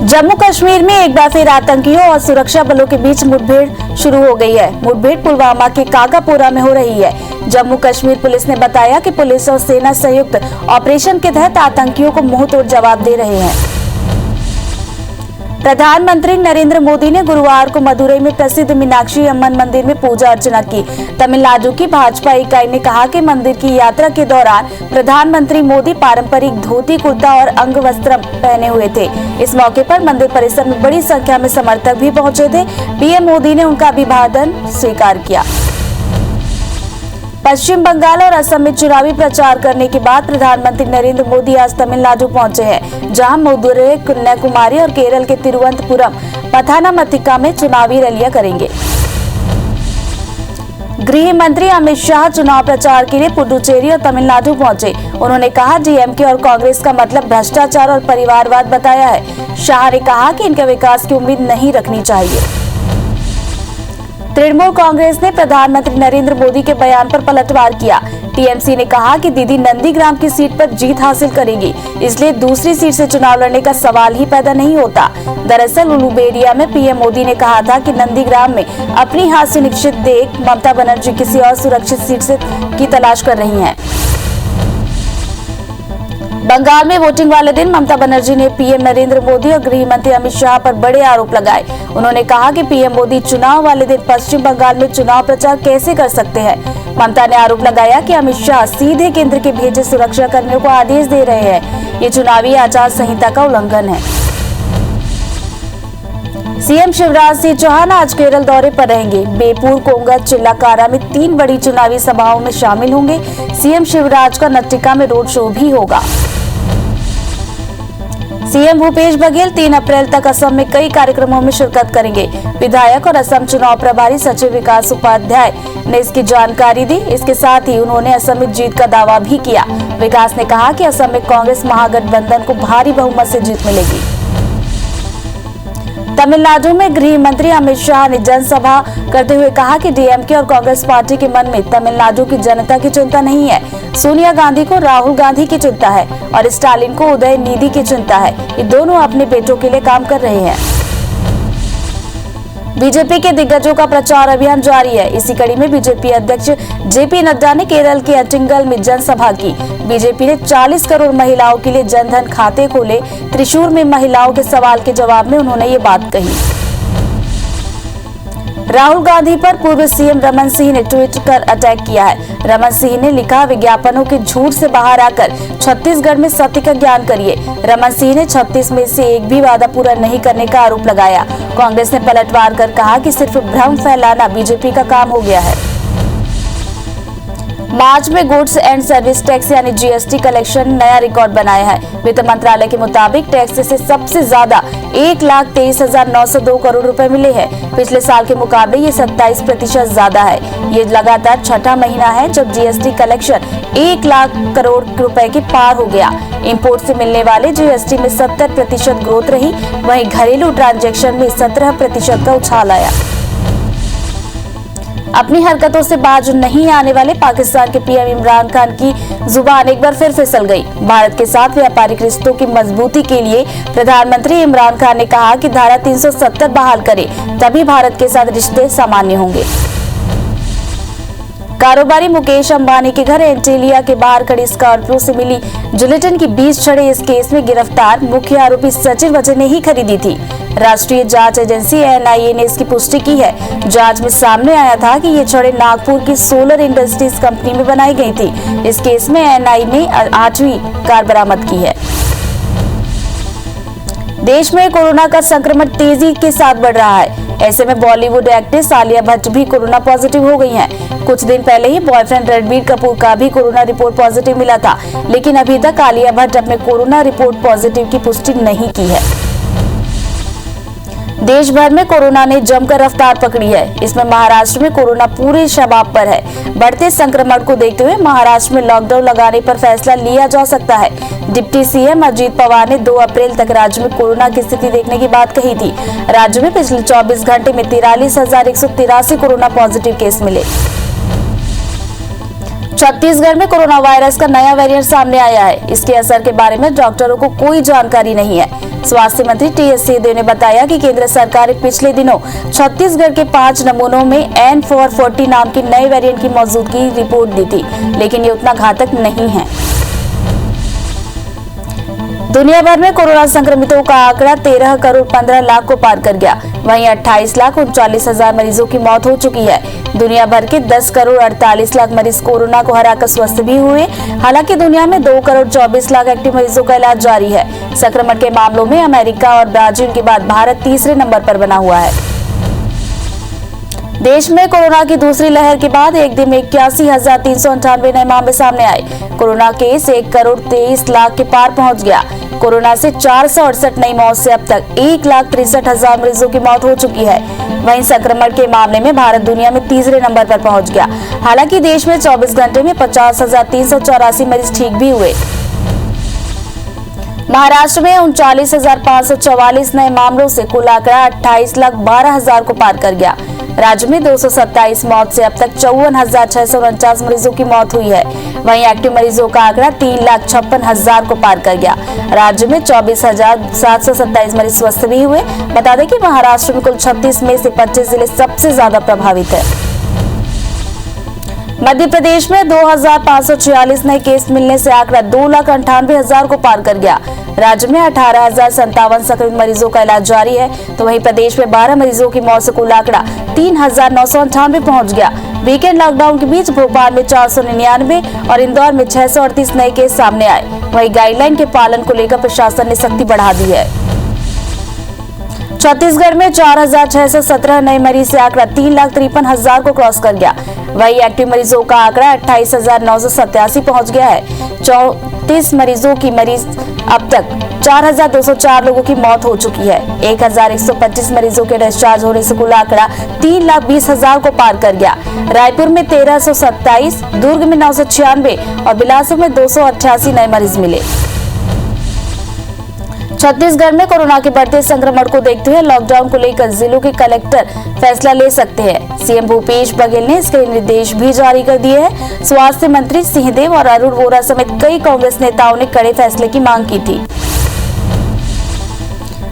जम्मू कश्मीर में एक बार फिर आतंकियों और सुरक्षा बलों के बीच मुठभेड़ शुरू हो गई है। मुठभेड़ पुलवामा के काकापोरा में हो रही है। जम्मू कश्मीर पुलिस ने बताया कि पुलिस और सेना संयुक्त ऑपरेशन के तहत आतंकियों को मुंहतोड़ जवाब दे रहे हैं। प्रधानमंत्री नरेंद्र मोदी ने गुरुवार को मदुरई में प्रसिद्ध मीनाक्षी अम्मन मंदिर में पूजा अर्चना की। तमिलनाडु की भाजपा इकाई ने कहा कि मंदिर की यात्रा के दौरान प्रधानमंत्री मोदी पारंपरिक धोती कुर्ता और अंगवस्त्र पहने हुए थे। इस मौके पर मंदिर परिसर में बड़ी संख्या में समर्थक भी पहुंचे थे। पीएम मोदी ने उनका अभिवादन स्वीकार किया। पश्चिम बंगाल और असम में चुनावी प्रचार करने के बाद प्रधानमंत्री नरेंद्र मोदी आज तमिलनाडु पहुंचे हैं, जहां मदुरई, कन्याकुमारी और केरल के तिरुवनंतपुरम, पथानामथिट्टा में चुनावी रैलियां करेंगे। गृह मंत्री अमित शाह चुनाव प्रचार के लिए पुडुचेरी और तमिलनाडु पहुंचे। उन्होंने कहा, डीएमके और कांग्रेस का मतलब भ्रष्टाचार और परिवारवाद बताया है। शाह ने कहा कि इनके विकास की उम्मीद नहीं रखनी चाहिए। तृणमूल कांग्रेस ने प्रधानमंत्री नरेंद्र मोदी के बयान पर पलटवार किया। टीएमसी ने कहा कि दीदी नंदीग्राम की सीट पर जीत हासिल करेगी, इसलिए दूसरी सीट से चुनाव लड़ने का सवाल ही पैदा नहीं होता। दरअसल उलूबेरिया में पीएम मोदी ने कहा था कि नंदीग्राम में अपनी हार सुनिश्चित देख ममता बनर्जी किसी और सुरक्षित सीट की तलाश कर रही हैं। बंगाल में वोटिंग वाले दिन ममता बनर्जी ने पीएम नरेंद्र मोदी और गृह मंत्री अमित शाह पर बड़े आरोप लगाए। उन्होंने कहा कि पीएम मोदी चुनाव वाले दिन पश्चिम बंगाल में चुनाव प्रचार कैसे कर सकते हैं। ममता ने आरोप लगाया कि अमित शाह सीधे केंद्र के भेजे सुरक्षा कर्मियों को आदेश दे रहे हैं। ये चुनावी आचार संहिता का उल्लंघन है। सीएम शिवराज सिंह चौहान आज केरल दौरे पर रहेंगे। बेपूर, कोंगत, चिल्लाकारा में 3 बड़ी चुनावी सभाओं में शामिल होंगे। सीएम शिवराज का नट्टिका में रोड शो भी होगा। सीएम भूपेश बघेल 3 अप्रैल तक असम में कई कार्यक्रमों में शिरकत करेंगे। विधायक और असम चुनाव प्रभारी सचिव विकास उपाध्याय ने इसकी जानकारी दी। इसके साथ ही उन्होंने असम में जीत का दावा भी किया। विकास ने कहा कि असम में कांग्रेस महागठबंधन को भारी बहुमत से जीत मिलेगी। तमिलनाडु में गृह मंत्री अमित शाह ने जनसभा करते हुए कहा कि डीएमके और कांग्रेस पार्टी के मन में तमिलनाडु की जनता की चिंता नहीं है। सोनिया गांधी को राहुल गांधी की चिंता है और स्टालिन को उदयनिधि की चिंता है। ये दोनों अपने बेटों के लिए काम कर रहे हैं। बीजेपी के दिग्गजों का प्रचार अभियान जारी है। इसी कड़ी में बीजेपी अध्यक्ष जेपी नड्डा ने केरल के अटिंगल में जनसभा की। बीजेपी ने 40 करोड़ महिलाओं के लिए जनधन खाते खोले। त्रिशूर में महिलाओं के सवाल के जवाब में उन्होंने ये बात कही। राहुल गांधी पर पूर्व सीएम रमन सिंह ने ट्वीट कर अटैक किया है। रमन सिंह ने लिखा, विज्ञापनों के झूठ से बाहर आकर छत्तीसगढ़ में सत्य का ज्ञान करिए। रमन सिंह ने 36 में से एक भी वादा पूरा नहीं करने का आरोप लगाया। कांग्रेस ने पलटवार कर कहा कि सिर्फ भ्रम फैलाना बीजेपी का काम हो गया है। मार्च में गुड्स एंड सर्विस टैक्स यानी जीएसटी कलेक्शन नया रिकॉर्ड बनाया है। वित्त मंत्रालय के मुताबिक टैक्स से सबसे ज्यादा 1,23,902 करोड़ रुपए मिले हैं। पिछले साल के मुकाबले ये 27% ज्यादा है। ये लगातार छठा महीना है जब जीएसटी कलेक्शन 1 लाख करोड़ रुपए के पार हो गया। इंपोर्ट से मिलने वाले जीएसटी में 70% ग्रोथ रही, वहीं घरेलू ट्रांजैक्शन में 17% का उछाल आया। अपनी हरकतों से बाज नहीं आने वाले पाकिस्तान के पीएम इमरान खान की जुबान एक बार फिर फिसल गई। भारत के साथ व्यापारिक रिश्तों की मजबूती के लिए प्रधानमंत्री इमरान खान ने कहा कि धारा 370 बहाल करें, तभी भारत के साथ रिश्ते सामान्य होंगे। कारोबारी मुकेश अंबानी के घर एंटीलिया के बाहर खड़ी स्कॉर्पियो से मिली जिलेटिन की 20 छड़ें इस केस में गिरफ्तार मुख्य आरोपी सचिन वजय ने ही खरीदी थी। राष्ट्रीय जांच एजेंसी एनआईए ने इसकी पुष्टि की है। जांच में सामने आया था कि ये छड़ें नागपुर की सोलर इंडस्ट्रीज कंपनी में बनाई गई थी। इस केस में एनआईए ने 8वीं कार बरामद की है। देश में कोरोना का संक्रमण तेजी के साथ बढ़ रहा है। ऐसे में बॉलीवुड एक्ट्रेस आलिया भट्ट भी कोरोना पॉजिटिव हो गई हैं। कुछ दिन पहले ही बॉयफ्रेंड रणबीर कपूर का भी कोरोना रिपोर्ट पॉजिटिव मिला था, लेकिन अभी तक आलिया भट्ट अपने कोरोना रिपोर्ट पॉजिटिव की पुष्टि नहीं की है। देश भर में कोरोना ने जमकर रफ्तार पकड़ी है। इसमें महाराष्ट्र में कोरोना पूरे शबाब पर है। बढ़ते संक्रमण को देखते हुए महाराष्ट्र में लॉकडाउन लगाने पर फैसला लिया जा सकता है। डिप्टी सीएम अजीत पवार ने 2 अप्रैल तक राज्य में कोरोना की स्थिति देखने की बात कही थी। राज्य में पिछले 24 घंटे में 43,183 कोरोना पॉजिटिव केस मिले। छत्तीसगढ़ में कोरोना वायरस का नया वेरिएंट सामने आया है। इसके असर के बारे में डॉक्टरों को कोई जानकारी नहीं है। स्वास्थ्य मंत्री टीएस सिंहदेव ने बताया कि केंद्र सरकार ने पिछले दिनों छत्तीसगढ़ के 5 नमूनों में N440 नाम की नए वेरिएंट की मौजूदगी रिपोर्ट दी थी, लेकिन ये उतना घातक नहीं है। दुनिया भर में कोरोना संक्रमितों का आंकड़ा 13 करोड़ 15 लाख को पार कर गया। वहीं 28 लाख 39 हजार मरीजों की मौत हो चुकी है। दुनिया भर के 10 करोड़ 48 लाख मरीज कोरोना को हराकर स्वस्थ भी हुए। हालांकि दुनिया में 2 करोड़ 24 लाख एक्टिव मरीजों का इलाज जारी है। संक्रमण के मामलों में अमेरिका और ब्राजील के बाद भारत तीसरे नंबर पर बना हुआ है। देश में कोरोना की दूसरी लहर के बाद एक दिन में 81,398 नए मामले सामने आए। कोरोना केस 1 करोड़ 23 लाख के पार पहुंच गया। कोरोना से 468 नई मौत से अब तक 1,63,000 मरीजों की मौत हो चुकी है। वहीं संक्रमण के मामले में भारत दुनिया में तीसरे नंबर पर पहुंच गया। हालांकि देश में 24 घंटे में 50,384 मरीज ठीक भी हुए। महाराष्ट्र में 39,544 नए मामलों से कुल आंकड़ा 28,12,000 को पार कर गया। राज्य में 227 मौत से अब तक 54,649 मरीजों की मौत हुई है। वहीं एक्टिव मरीजों का आंकड़ा 3,56,000 को पार कर गया। राज्य में 24,727 मरीज स्वस्थ भी हुए। बता दें कि महाराष्ट्र में कुल 36 में से 25 जिले सबसे ज्यादा प्रभावित है। मध्य प्रदेश में 2,546 नए केस मिलने से आंकड़ा 2,98,000 को पार कर गया। राज्य में 18,057 संक्रमित मरीजों का इलाज जारी है, तो वहीं प्रदेश में 12 मरीजों की मौत से कुल आंकड़ा 3,998 पहुंच गया। वीकेंड लॉकडाउन के बीच भोपाल में 499 और इंदौर में 638 नए केस सामने आए। वहीं गाइडलाइन के पालन को लेकर प्रशासन ने सख्ती बढ़ा दी है। छत्तीसगढ़ में 4,617 नए मरीज से आंकड़ा 3,53,000 को क्रॉस कर गया। वहीं एक्टिव मरीजों का आंकड़ा 28,987 पहुंच गया है। 34 मरीजों की अब तक 4,204 लोगों की मौत हो चुकी है। 1,125 मरीजों के डिस्चार्ज होने से कुल आंकड़ा 3,20,000 को पार कर गया। रायपुर में 1,327, दुर्ग में 996 और बिलासपुर में 288 नए मरीज मिले। छत्तीसगढ़ में कोरोना के बढ़ते संक्रमण को देखते हुए लॉकडाउन को लेकर जिलों के कलेक्टर फैसला ले सकते हैं। सीएम भूपेश बघेल ने इसके निर्देश भी जारी कर दिए हैं। स्वास्थ्य मंत्री सिंहदेव और अरुण वोरा समेत कई कांग्रेस नेताओं ने कड़े फैसले की मांग की थी।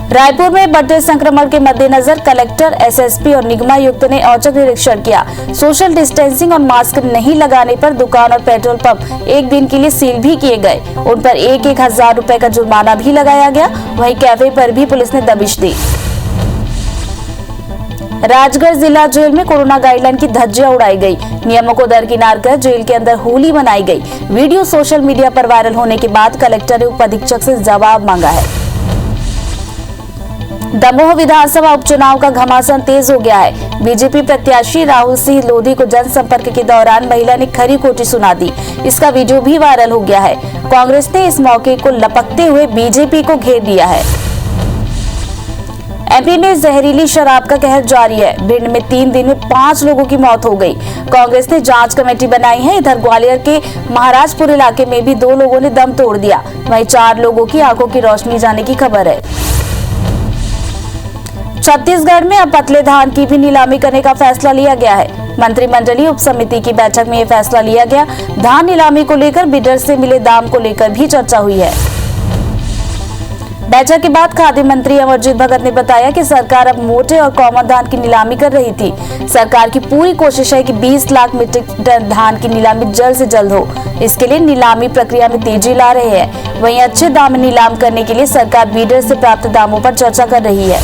रायपुर में बढ़ते संक्रमण के मद्देनजर कलेक्टर, एसएसपी और निगम आयुक्त ने औचक निरीक्षण किया। सोशल डिस्टेंसिंग और मास्क नहीं लगाने पर दुकान और पेट्रोल पंप एक दिन के लिए सील भी किए गए। उन पर 1,000 रुपए का जुर्माना भी लगाया गया। वहीं कैफे पर भी पुलिस ने दबिश दी। राजगढ़ जिला जेल में कोरोना गाइडलाइन की धज्जियां उड़ाई गई। नियमों को दरकिनार कर जेल के अंदर होली मनाई गई। वीडियो सोशल मीडिया पर वायरल होने के बाद कलेक्टर ने उप अधीक्षक से जवाब मांगा है। दमोह विधानसभा उपचुनाव का घमासान तेज हो गया है। बीजेपी प्रत्याशी राहुल सिंह लोधी को जनसंपर्क के दौरान महिला ने खरी खोटी सुना दी। इसका वीडियो भी वायरल हो गया है। कांग्रेस ने इस मौके को लपकते हुए बीजेपी को घेर दिया है। एमपी में जहरीली शराब का कहर जारी है। भिंड में 3 दिन में 5 लोगों की मौत हो गई। कांग्रेस ने जांच कमेटी बनाई है। इधर ग्वालियर के महाराजपुर इलाके में भी 2 लोगों ने दम तोड़ दिया। वहीं 4 लोगों की आंखों की रोशनी जाने की खबर है। छत्तीसगढ़ में अब पतले धान की भी नीलामी करने का फैसला लिया गया है। मंत्रिमंडलीय उप समिति की बैठक में यह फैसला लिया गया। धान नीलामी को लेकर बिडर से मिले दाम को लेकर भी चर्चा हुई है। बैठक के बाद खाद्य मंत्री अमरजीत भगत ने बताया कि सरकार अब मोटे और कॉमन धान की नीलामी कर रही थी। सरकार की पूरी कोशिश है कि 20 लाख मीट्रिक टन धान की नीलामी जल्द से जल्द हो। इसके लिए नीलामी प्रक्रिया में तेजी ला रहे हैं। वहीं अच्छे दाम में नीलाम करने के लिए सरकार बीडर से प्राप्त दामों पर चर्चा कर रही है।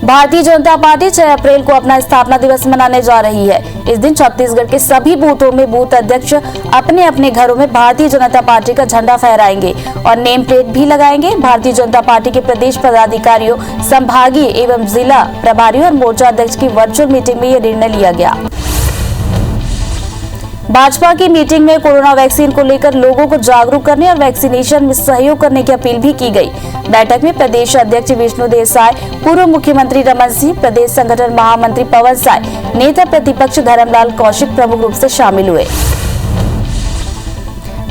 भारतीय जनता पार्टी 6 अप्रैल को अपना स्थापना दिवस मनाने जा रही है। इस दिन छत्तीसगढ़ के सभी बूथों में बूथ अध्यक्ष अपने अपने घरों में भारतीय जनता पार्टी का झंडा फहराएंगे और नेम प्लेट भी लगाएंगे। भारतीय जनता पार्टी के प्रदेश पदाधिकारियों, संभागीय एवं जिला प्रभारियों और मोर्चा अध्यक्ष की वर्चुअल मीटिंग में यह निर्णय लिया गया। भाजपा की मीटिंग में कोरोना वैक्सीन को लेकर लोगों को जागरूक करने और वैक्सीनेशन में सहयोग करने की अपील भी की गई। बैठक में प्रदेश अध्यक्ष विष्णु देसाई, पूर्व मुख्यमंत्री रमन सिंह, प्रदेश संगठन महामंत्री पवन साय, नेता प्रतिपक्ष धर्मलाल कौशिक प्रमुख रूप से शामिल हुए।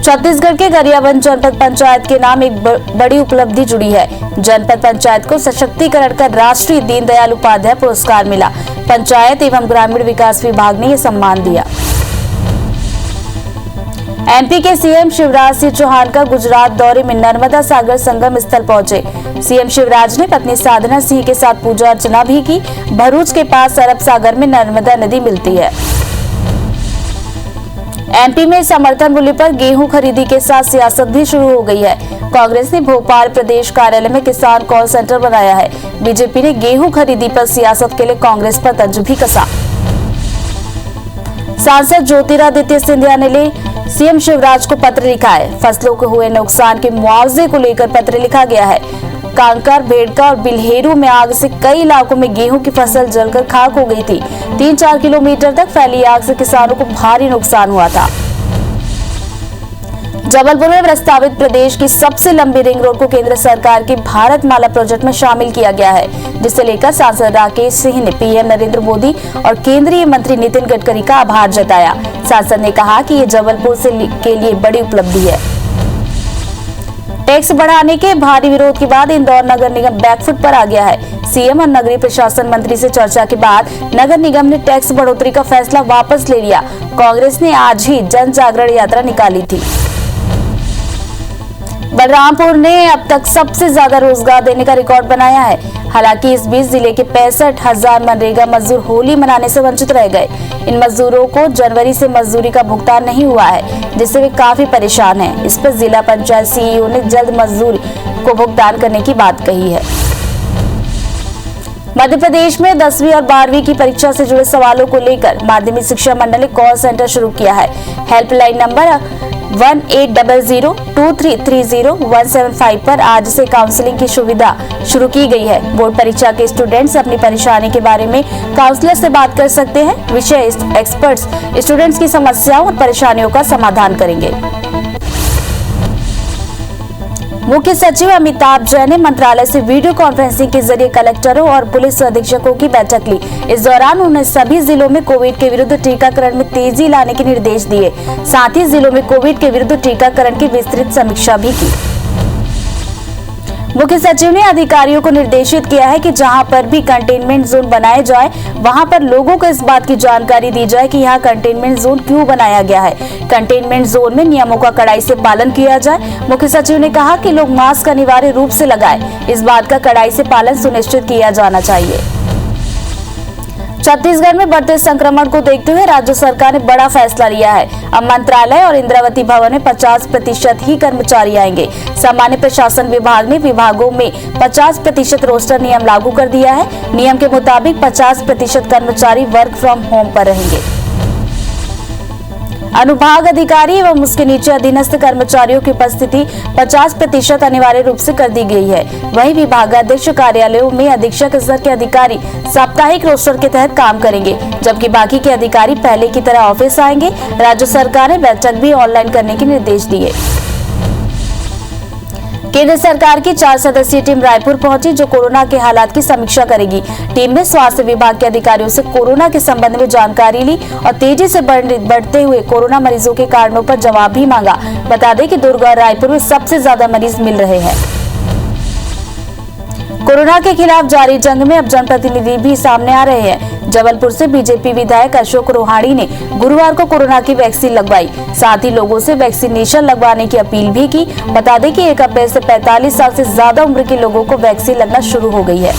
छत्तीसगढ़ के गरियाबंद जनपद पंचायत के नाम एक बड़ी उपलब्धि जुड़ी है। जनपद पंचायत को सशक्तिकरण कर राष्ट्रीय दीनदयाल उपाध्याय पुरस्कार मिला। पंचायत एवं ग्रामीण विकास विभाग ने यह सम्मान दिया। एमपी के सीएम शिवराज सिंह चौहान का गुजरात दौरे में नर्मदा सागर संगम स्थल पहुंचे। सीएम शिवराज ने पत्नी साधना सिंह के साथ पूजा अर्चना भी की। भरूच के पास अरब सागर में नर्मदा नदी मिलती है। एमपी में समर्थन मूल्य पर गेहूं खरीदी के साथ सियासत भी शुरू हो गई है। कांग्रेस ने भोपाल प्रदेश कार्यालय में किसान कॉल सेंटर बनाया है। बीजेपी ने गेहूं खरीदी पर सियासत के लिए कांग्रेस पर तंज भी कसा। सांसद ज्योतिरादित्य सिंधिया ने सीएम शिवराज को पत्र लिखा है। फसलों को हुए नुकसान के मुआवजे को लेकर पत्र लिखा गया है। कांकर, भेड़का और बिल्हेरू में आग से कई इलाकों में गेहूं की फसल जलकर खाक हो गई थी। 3-4 किलोमीटर तक फैली आग से किसानों को भारी नुकसान हुआ था। जबलपुर में प्रस्तावित प्रदेश की सबसे लंबी रिंग रोड को केंद्र सरकार की भारतमाला प्रोजेक्ट में शामिल किया गया है, जिसे लेकर सांसद राकेश सिंह ने पीएम नरेंद्र मोदी और केंद्रीय मंत्री नितिन गडकरी का आभार जताया। सांसद ने कहा कि ये जबलपुर के लिए बड़ी उपलब्धि है। टैक्स बढ़ाने के भारी विरोध के बाद इंदौर नगर निगम बैकफुट पर आ गया है। सीएम और नगरीय प्रशासन मंत्री से चर्चा के बाद नगर निगम ने टैक्स बढ़ोतरी का फैसला वापस ले लिया। कांग्रेस ने आज ही जन जागरण यात्रा निकाली थी। बलरामपुर ने अब तक सबसे ज्यादा रोजगार देने का रिकॉर्ड बनाया है। हालांकि इस बीच जिले के 65,000 मनरेगा मजदूर होली मनाने से वंचित रह गए। इन मजदूरों को जनवरी से मजदूरी का भुगतान नहीं हुआ है, जिससे वे काफी परेशान हैं। इस पर जिला पंचायत सीईओ ने जल्द मजदूर को भुगतान करने की बात कही है। मध्य प्रदेश में 10वीं और 12वीं की परीक्षा से जुड़े सवालों को लेकर माध्यमिक शिक्षा मंडल ने कॉल सेंटर शुरू किया है। हेल्पलाइन नंबर 1800-2330-175 पर आज से काउंसलिंग की सुविधा शुरू की गई है। बोर्ड परीक्षा के स्टूडेंट्स अपनी परेशानी के बारे में काउंसलर से बात कर सकते हैं। विषय एक्सपर्ट्स स्टूडेंट्स की समस्याओं और परेशानियों का समाधान करेंगे। मुख्य सचिव अमिताभ जैन ने मंत्रालय से वीडियो कॉन्फ्रेंसिंग के जरिए कलेक्टरों और पुलिस अधीक्षकों की बैठक ली। इस दौरान उन्होंने सभी जिलों में कोविड के विरुद्ध टीकाकरण में तेजी लाने के निर्देश दिए। साथ ही जिलों में कोविड के विरुद्ध टीकाकरण की विस्तृत समीक्षा भी की। मुख्य सचिव ने अधिकारियों को निर्देशित किया है कि जहां पर भी कंटेनमेंट जोन बनाए जाए, वहां पर लोगों को इस बात की जानकारी दी जाए कि यहां कंटेनमेंट जोन क्यों बनाया गया है। कंटेनमेंट जोन में नियमों का कड़ाई से पालन किया जाए। मुख्य सचिव ने कहा कि लोग मास्क अनिवार्य रूप से लगाएं। इस बात का कड़ाई से पालन सुनिश्चित किया जाना चाहिए। छत्तीसगढ़ में बढ़ते संक्रमण को देखते हुए राज्य सरकार ने बड़ा फैसला लिया है। अब मंत्रालय और इंद्रावती भवन में 50% ही कर्मचारी आएंगे। सामान्य प्रशासन विभाग ने विभागों में 50% रोस्टर नियम लागू कर दिया है। नियम के मुताबिक 50% कर्मचारी वर्क फ्रॉम होम पर रहेंगे। अनुभाग अधिकारी एवं उसके नीचे अधीनस्थ कर्मचारियों की उपस्थिति 50% अनिवार्य रूप से कर दी गई है। वहीं विभागाध्यक्ष कार्यालयों में अधीक्षक स्तर के अधिकारी साप्ताहिक रोस्टर के तहत काम करेंगे, जबकि बाकी के अधिकारी पहले की तरह ऑफिस आएंगे। राज्य सरकार ने बैठक भी ऑनलाइन करने के निर्देश दिए। केंद्र सरकार की 4 सदस्यीय टीम रायपुर पहुंची, जो कोरोना के हालात की समीक्षा करेगी। टीम ने स्वास्थ्य विभाग के अधिकारियों से कोरोना के संबंध में जानकारी ली और तेजी से बढ़ते हुए कोरोना मरीजों के कारणों पर जवाब भी मांगा। बता दें कि दुर्ग और रायपुर में सबसे ज्यादा मरीज मिल रहे हैं। कोरोना के खिलाफ जारी जंग में अब जनप्रतिनिधि भी सामने आ रहे हैं। जबलपुर से बीजेपी विधायक अशोक रोहाणी ने गुरुवार को कोरोना की वैक्सीन लगवाई। साथ ही लोगों से वैक्सीनेशन लगवाने की अपील भी की। बता दें कि 1 अप्रैल से 45 साल से ज्यादा उम्र के लोगों को वैक्सीन लगना शुरू हो गई है।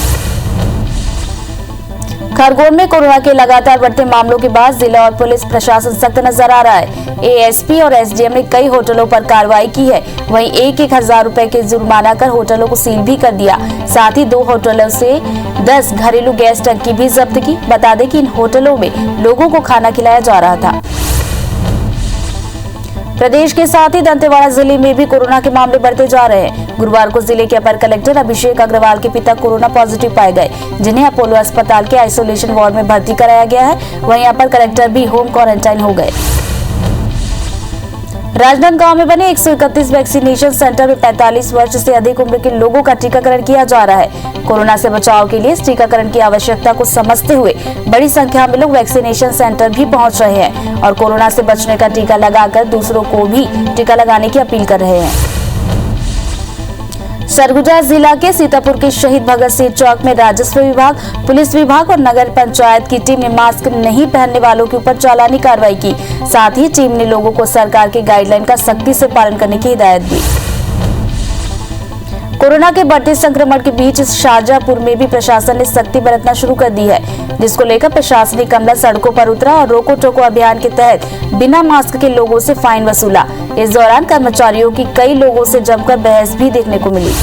खरगोन में कोरोना के लगातार बढ़ते मामलों के बाद जिला और पुलिस प्रशासन सख्त नजर आ रहा है। एएसपी और एसडीएम ने कई होटलों पर कार्रवाई की है। वहीं 1,000 रुपए के जुर्माना कर होटलों को सील भी कर दिया। साथ ही 2 होटलों से 10 घरेलू गैस टंकी भी जब्त की। बता दें कि इन होटलों में लोगों को खाना खिलाया जा रहा था। प्रदेश के साथ ही दंतेवाड़ा जिले में भी कोरोना के मामले बढ़ते जा रहे हैं। गुरुवार को जिले के अपर कलेक्टर अभिषेक अग्रवाल के पिता कोरोना पॉजिटिव पाए गए, जिन्हें अपोलो अस्पताल के आइसोलेशन वार्ड में भर्ती कराया गया है। वहीं अपर कलेक्टर भी होम क्वारंटाइन हो गए। राजनांदगांव में बने 131 वैक्सीनेशन सेंटर में 45 वर्ष से अधिक उम्र के लोगों का टीकाकरण किया जा रहा है। कोरोना से बचाव के लिए इस टीकाकरण की आवश्यकता को समझते हुए बड़ी संख्या में लोग वैक्सीनेशन सेंटर भी पहुंच रहे हैं और कोरोना से बचने का टीका लगाकर दूसरों को भी टीका लगाने की अपील कर रहे हैं। सरगुजा जिला के सीतापुर के शहीद भगत सिंह चौक में राजस्व विभाग, पुलिस विभाग और नगर पंचायत की टीम ने मास्क नहीं पहनने वालों के ऊपर चालानी कार्रवाई की। साथ ही टीम ने लोगों को सरकार के गाइडलाइन का सख्ती से पालन करने की हिदायत दी। कोरोना के बढ़ते संक्रमण के बीच शाहजहांपुर में भी प्रशासन ने सख्ती बरतना शुरू कर दी है, जिसको लेकर प्रशासनिक अमला सड़कों पर उतरा और रोको टोको अभियान के तहत बिना मास्क के लोगों से फाइन वसूला। इस दौरान कर्मचारियों की कई लोगों से जमकर बहस भी देखने को मिली।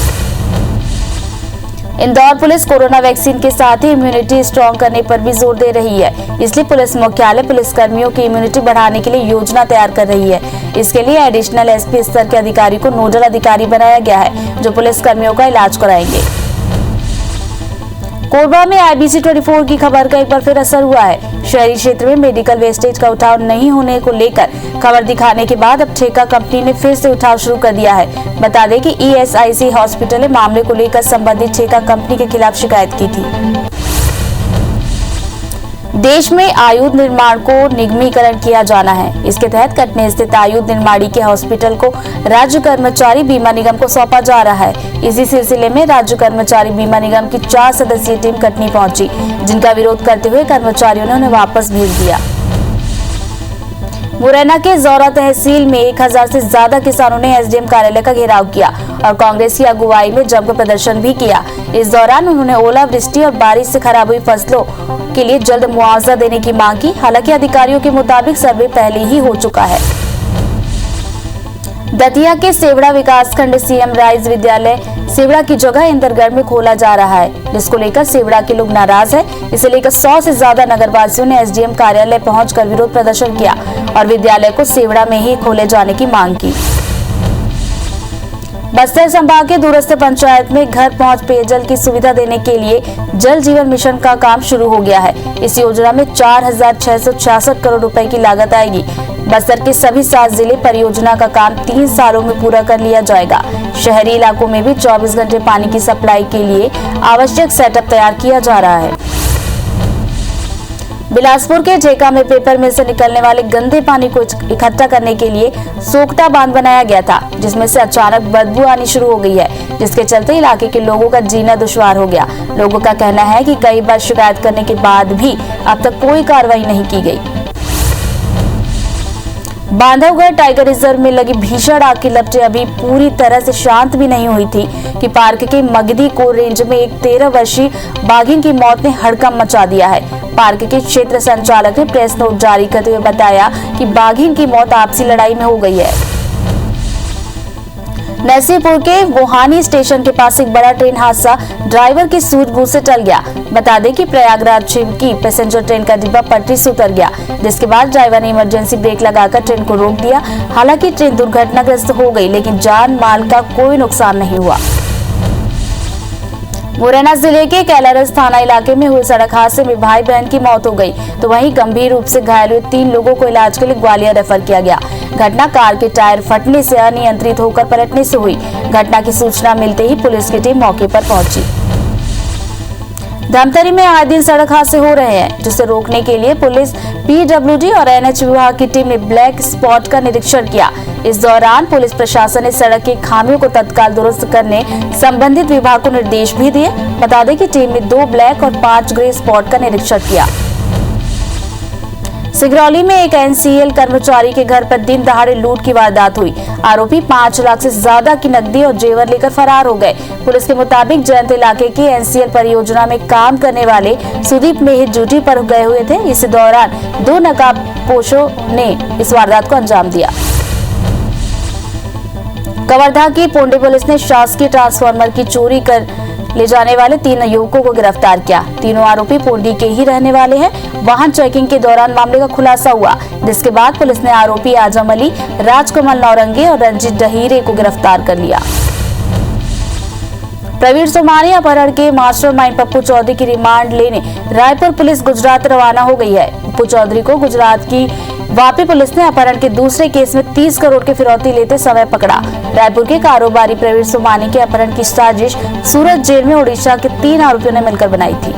इंदौर पुलिस कोरोना वैक्सीन के साथ ही इम्यूनिटी स्ट्रॉन्ग करने पर भी जोर दे रही है। इसलिए पुलिस मुख्यालय पुलिस कर्मियों की इम्यूनिटी बढ़ाने के लिए योजना तैयार कर रही है। इसके लिए एडिशनल एसपी स्तर के अधिकारी को नोडल अधिकारी बनाया गया है, जो पुलिस कर्मियों का इलाज कराएंगे। कोरबा में IBC 24 की खबर का एक बार फिर असर हुआ है। शहरी क्षेत्र में मेडिकल वेस्टेज का उठाव नहीं होने को लेकर खबर दिखाने के बाद अब ठेका कंपनी ने फिर से उठाव शुरू कर दिया है। बता दें कि ESIC हॉस्पिटल ने मामले को लेकर संबंधित ठेका कंपनी के खिलाफ शिकायत की थी। देश में आयुध निर्माण को निगमीकरण किया जाना है। इसके तहत कटनी स्थित आयुध निर्माणी के हॉस्पिटल को राज्य कर्मचारी बीमा निगम को सौंपा जा रहा है। इसी सिलसिले में राज्य कर्मचारी बीमा निगम की 4 सदस्यीय टीम कटनी पहुंची, जिनका विरोध करते हुए कर्मचारियों ने उन्हें वापस भेज दिया। मुरैना के जौरा तहसील में 1000 से ज्यादा किसानों ने SDM कार्यालय का घेराव किया और कांग्रेस की अगुवाई में जमकर प्रदर्शन भी किया। इस दौरान उन्होंने ओलावृष्टि और बारिश से खराब हुई फसलों के लिए जल्द मुआवजा देने की मांग की। हालांकि अधिकारियों के मुताबिक सर्वे पहले ही हो चुका है। दतिया के सेवड़ा विकासखंड CM राइज विद्यालय सेवड़ा की जगह इंदरगढ़ में खोला जा रहा है, जिसको लेकर सेवड़ा के लोग नाराज हैं। इसे लेकर 100 से ज्यादा नगरवासियों ने SDM कार्यालय पहुंचकर विरोध प्रदर्शन किया और विद्यालय को सेवड़ा में ही खोले जाने की मांग की। बस्तर संभाग के दूरस्थ पंचायत में घर पहुंच पेयजल की सुविधा देने के लिए जल जीवन मिशन का काम शुरू हो गया है। इस योजना में 4666 करोड़ रुपए की लागत आएगी। बस्तर के सभी 7 जिले परियोजना का काम 3 सालों में पूरा कर लिया जाएगा। शहरी इलाकों में भी 24 घंटे पानी की सप्लाई के लिए आवश्यक सेटअप तैयार किया जा रहा है। बिलासपुर के ठेका में पेपर मिल से निकलने वाले गंदे पानी को इकट्ठा करने के लिए सोकटा बांध बनाया गया था, जिसमें से अचानक बदबू आनी शुरू हो गई है, जिसके चलते इलाके के लोगों का जीना दुश्वार हो गया। लोगों का कहना है कि कई बार शिकायत करने के बाद भी अब तक कोई कार्रवाई नहीं की गई। बांधवगढ़ टाइगर रिजर्व में लगी भीषण आग की लपटें अभी पूरी तरह से शांत भी नहीं हुई थी कि पार्क के मगधी कोर रेंज में एक 13 वर्षीय बाघिन की मौत ने हड़कंप मचा दिया है। पार्क के क्षेत्र संचालक ने प्रेस नोट जारी करते हुए बताया कि बाघिन की मौत आपसी लड़ाई में हो गई है। नरसिंहपुर के वोहानी स्टेशन के पास एक बड़ा ट्रेन हादसा ड्राइवर की सूझबूझ से टल गया। बता दें कि प्रयागराज की पैसेंजर ट्रेन का डिब्बा पटरी से उतर गया, जिसके बाद ड्राइवर ने इमरजेंसी ब्रेक लगाकर ट्रेन को रोक दिया। हालांकि ट्रेन दुर्घटनाग्रस्त हो गई, लेकिन जान माल का कोई नुकसान नहीं हुआ। मुरैना जिले के कैलारस थाना इलाके में हुए सड़क हादसे में भाई बहन की मौत हो गई, तो वहीं गंभीर रूप से घायल हुए 3 लोगों को इलाज के लिए ग्वालियर रेफर किया गया। घटना कार के टायर फटने से अनियंत्रित होकर पलटने से हुई। घटना की सूचना मिलते ही पुलिस की टीम मौके पर पहुंची। धमतरी में आए दिन सड़क हादसे हो रहे हैं, जिसे रोकने के लिए पुलिस, PWD और NH विभाग की टीम ने ब्लैक स्पॉट का निरीक्षण किया। इस दौरान पुलिस प्रशासन ने सड़क की खामियों को तत्काल दुरुस्त करने संबंधित विभाग को निर्देश भी दिए। बता दें कि टीम ने 2 ब्लैक और 5 ग्रे स्पॉट का निरीक्षण किया। सिगरौली में एक NCL कर्मचारी के घर पर दिन दहाड़े लूट की वारदात हुई। आरोपी 5 लाख से ज्यादा की नकदी और जेवर लेकर फरार हो गए। पुलिस के मुताबिक जयंत इलाके की NCL परियोजना में काम करने वाले सुदीप मेहित ड्यूटी पर गए हुए थे। इस दौरान 2 नकाबपोशों ने इस वारदात को अंजाम दिया। कवर्धा की पोंडी पुलिस ने शासकीय ट्रांसफार्मर की चोरी कर ले जाने वाले 3 युवकों को गिरफ्तार किया। तीनों आरोपी पोंडी के ही रहने वाले हैं। वाहन चेकिंग के दौरान मामले का खुलासा हुआ, जिसके बाद पुलिस ने आरोपी आजम अली, राजकमल नौरंगी और रंजीत डहीरे को गिरफ्तार कर लिया। प्रवीण सोमानी अपहरण के मास्टरमाइंड पप्पू चौधरी की रिमांड लेने रायपुर पुलिस गुजरात रवाना हो गई है। पप्पू चौधरी को गुजरात की वापी पुलिस ने अपहरण के दूसरे केस में 30 करोड़ की फिरौती लेते समय पकड़ा। रायपुर के कारोबारी प्रवीण सोमानी के अपहरण की साजिश सूरत जेल में उड़ीसा के 3 आरोपियों ने मिलकर बनाई थी।